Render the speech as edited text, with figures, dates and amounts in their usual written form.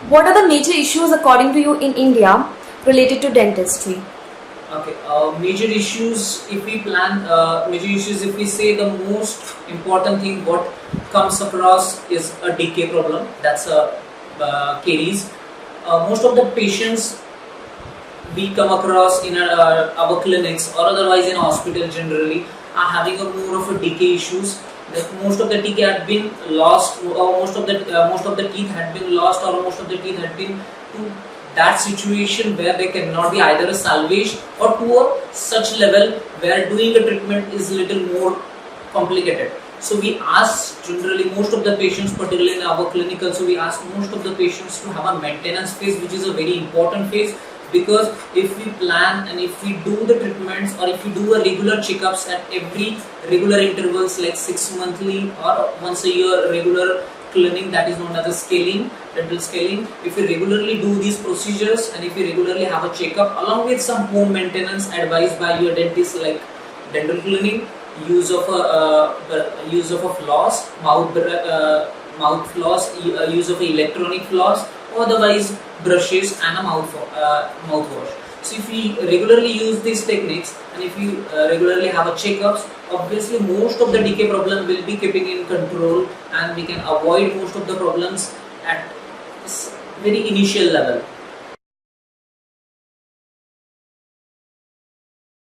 What are the major issues according to you in India related to dentistry? Okay, major issues if we plan, major issues if we say the most important thing what comes across is a decay problem. That's a caries. Most of the patients we come across in our clinics or otherwise in hospital generally are having a more of a decay issues. That most of the decay had been lost, or most of the teeth had been lost, or most of the teeth had been to that situation where they cannot be either salvaged or to a such level where doing a treatment is little more complicated. So we ask generally most of the patients, particularly in our clinical, so we ask most of the patients to have a maintenance phase, which is a very important phase, because if we plan and if we do the treatments or if we do a regular checkups at every regular intervals like 6 monthly or once a year regular cleaning, that is known as a scaling, dental scaling. If we regularly do these procedures and if we regularly have a checkup along with some home maintenance advised by your dentist like dental cleaning, use of a floss, mouth floss, use of electronic floss, or otherwise brushes and a mouthwash. So if we regularly use these techniques and if you regularly have a checkups, obviously most of the decay problem will be keeping in control and we can avoid most of the problems at very initial level.